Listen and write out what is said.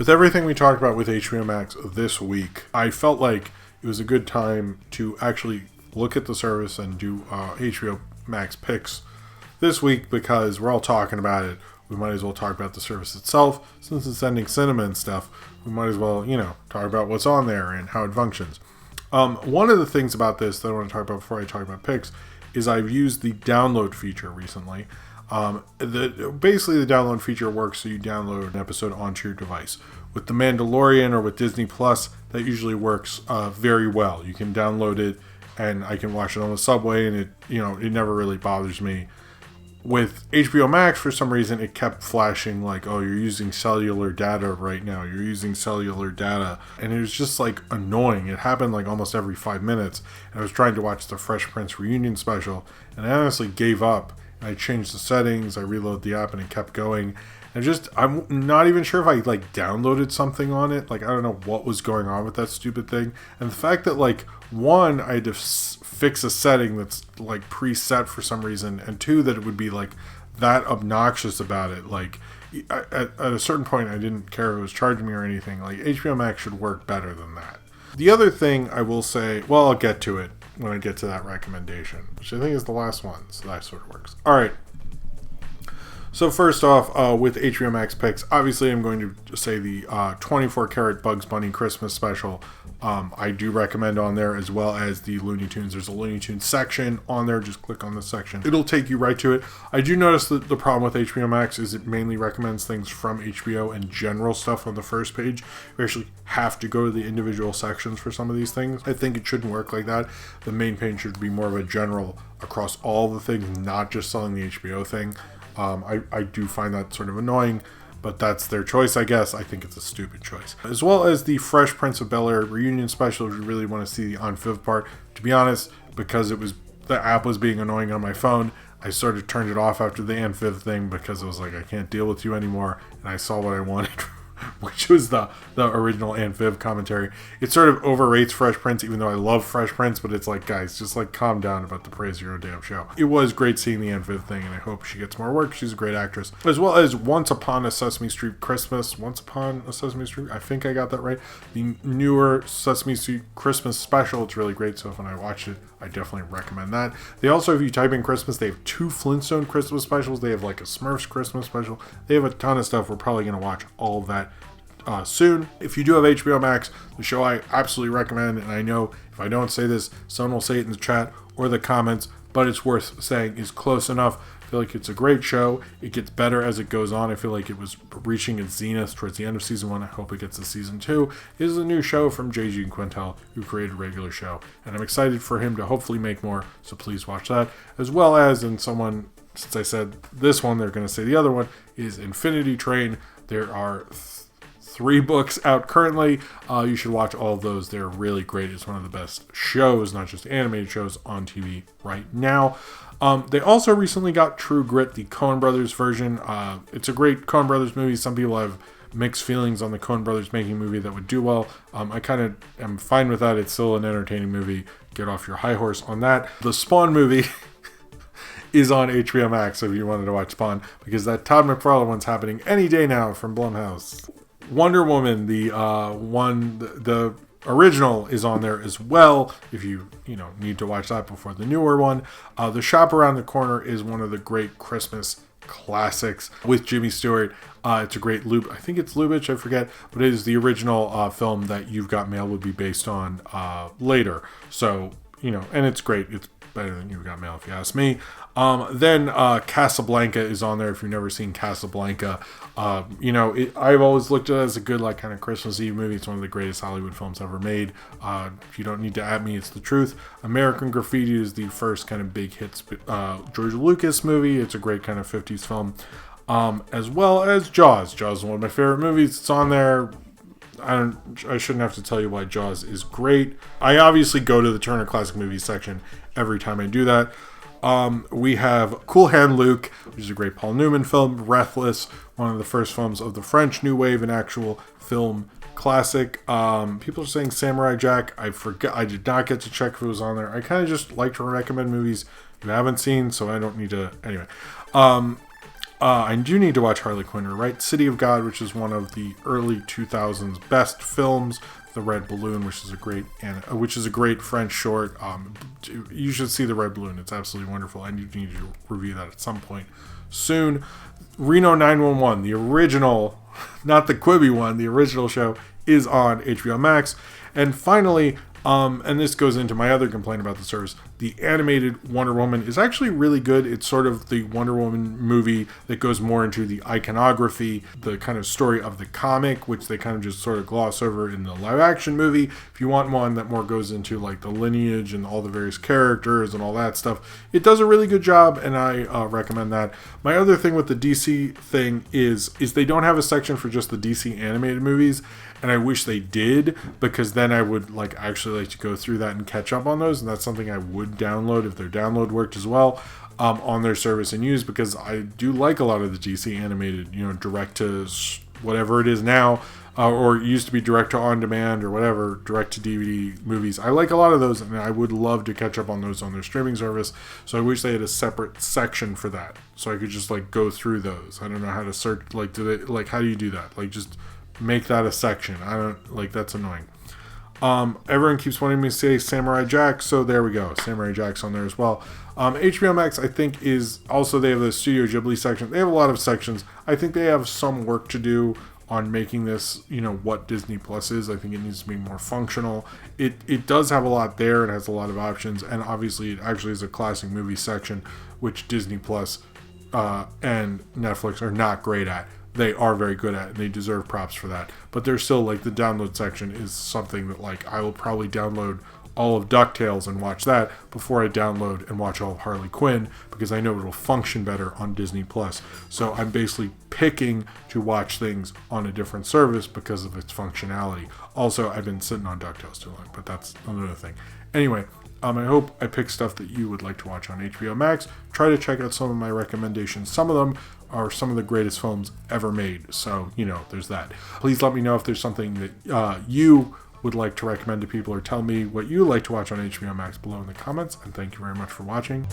With everything we talked about with HBO Max this week, I felt like it was a good time to actually look at the service and do HBO Max Picks this week, because we're all talking about it. We might as well talk about the service itself. Since it's sending cinema and stuff, we might as well, talk about what's on there and how it functions. One of the things about this that I want to talk about before I talk about picks is I've used the download feature recently. Basically, the download feature works so you download an episode onto your device. With The Mandalorian or with Disney Plus, that usually works very well. You can download it, and I can watch it on the subway, and it never really bothers me. With HBO Max, for some reason, it kept flashing like, oh, you're using cellular data right now. You're using cellular data. And it was just like annoying. It happened like almost every 5 minutes. And I was trying to watch the Fresh Prince reunion special, and I honestly gave up. And I changed the settings, I reloaded the app, and it kept going. And I'm not even sure if I like downloaded something on it. Like, I don't know what was going on with that stupid thing. And the fact that like, one, I had to fix a setting that's like preset for some reason, and two, that it would be like that obnoxious about it. Like at a certain point, I didn't care if it was charging me or anything. Like, HBO Max should work better than that. The other thing I will say, well, I'll get to it when I get to that recommendation, which I think is the last one, so that sort of works. All right. So first off, with HBO Max Picks, obviously I'm going to say the 24 karat Bugs Bunny Christmas special. I do recommend on there, as well as the Looney Tunes. There's a Looney Tunes section on there. Just click on the section. It'll take you right to it. I do notice that the problem with HBO Max is it mainly recommends things from HBO and general stuff on the first page. You actually have to go to the individual sections for some of these things. I think it shouldn't work like that. The main page should be more of a general across all the things, not just selling the HBO thing. I do find that sort of annoying, but that's their choice, I guess. I think it's a stupid choice. As well as the Fresh Prince of Bel-Air reunion special, if you really want to see the on-5 part. To be honest, because the app was being annoying on my phone, I sort of turned it off after the on-5 thing, because I was like, I can't deal with you anymore, and I saw what I wanted, which was the original on-5 commentary. It sort of overrates Fresh Prince, even though I love Fresh Prince, but it's like, guys, just like calm down about the praise of your damn show. It was great seeing the on-5 thing, and I hope she gets more work. She's a great actress. As well as Once Upon a Sesame Street Christmas. Once Upon a Sesame Street, I think I got that right. The newer Sesame Street Christmas special. It's really great, so when I watch it, I definitely recommend that. They also, if you type in Christmas, they have 2 Flintstone Christmas specials. They have like a Smurfs Christmas special. They have a ton of stuff. We're probably going to watch all of that soon. If you do have HBO Max, the show I absolutely recommend, and I know if I don't say this, someone will say it in the chat or the comments, but it's worth saying, is Close Enough. I feel like it's a great show. It gets better as it goes on. I feel like it was reaching its zenith towards the end of season 1. I hope it gets to season 2. It is a new show from J.G. Quintel, who created a regular show, and I'm excited for him to hopefully make more, so please watch that. As well as, and someone, since I said this one, they're going to say the other one, is Infinity Train. There are 3 books out currently. You should watch all of those. They're really great. It's one of the best shows, not just animated shows, on TV right now. They also recently got True Grit, the Coen Brothers version. It's a great Coen Brothers movie. Some people have mixed feelings on the Coen Brothers making a movie that would do well. I kind of am fine with that. It's still an entertaining movie. Get off your high horse on that. The Spawn movie is on HBO Max if you wanted to watch Spawn, because that Todd McFarlane one's happening any day now from Blumhouse. Wonder Woman, the original, is on there as well, if you need to watch that before the newer one. The Shop Around the Corner is one of the great Christmas classics with Jimmy Stewart. It's a great I think it's Lubitsch, I forget, but it is the original film that You've Got Mail would be based on later. So, and it's great. It's better than You've Got Mail, if you ask me. Then Casablanca is on there if you've never seen Casablanca. I've always looked at it as a good, like, kind of Christmas Eve movie. It's one of the greatest Hollywood films ever made. If you don't need to at me, it's the truth. American Graffiti is the first kind of big hit George Lucas movie. It's a great kind of 50s film. As well as Jaws. Jaws is one of my favorite movies. It's on there. I shouldn't have to tell you why Jaws is great. I obviously go to the Turner Classic Movies section every time I do that. We have Cool Hand Luke, which is a great Paul Newman film. Breathless, one of the first films of the French New Wave, an actual film classic. People are saying Samurai Jack. I forgot. I did not get to check if it was on there. I kind of just like to recommend movies you haven't seen, so I don't need to. Anyway. I do need to watch Harley Quinn, right? City of God, which is one of the early 2000s best films. The Red Balloon, which is a great French short. You should see The Red Balloon. It's absolutely wonderful. I need to review that at some point soon. Reno 911, the original, not the Quibi one, the original show is on HBO Max. And finally, and this goes into my other complaint about the service, the animated Wonder Woman is actually really good. It's sort of the Wonder Woman movie that goes more into the iconography, the kind of story of the comic, which they kind of just sort of gloss over in the live action movie. If you want one that more goes into like the lineage and all the various characters and all that stuff, it does a really good job, and I recommend that. My other thing with the DC thing is they don't have a section for just the DC animated movies, and I wish they did, because then I would actually like to go through that and catch up on those, and that's something I would download if their download worked as well on their service and use, because I do like a lot of the DC animated, direct to whatever it is now, or it used to be direct to on demand or whatever, direct to DVD movies. I like a lot of those, and I would love to catch up on those on their streaming service. So I wish they had a separate section for that, so I could just go through those. I don't know how to search. How do you do that? Just make that a section. I don't that's annoying. Everyone keeps wanting me to say Samurai Jack, so there we go. Samurai Jack's on there as well. HBO Max, I think, is also, they have the Studio Ghibli section. They have a lot of sections. I think they have some work to do on making this, what Disney Plus is. I think it needs to be more functional. It does have a lot there. It has a lot of options, and obviously it actually is a classic movie section, which Disney Plus and Netflix are not great at. They are very good at, and they deserve props for that. But they're still, the download section is something that, I will probably download all of DuckTales and watch that before I download and watch all of Harley Quinn, because I know it'll function better on Disney Plus. So I'm basically picking to watch things on a different service because of its functionality. Also, I've been sitting on DuckTales too long, but that's another thing. Anyway, I hope I picked stuff that you would like to watch on HBO Max. Try to check out some of my recommendations. Some of them are some of the greatest films ever made. So, there's that. Please let me know if there's something that you would like to recommend to people, or tell me what you like to watch on HBO Max below in the comments. And thank you very much for watching.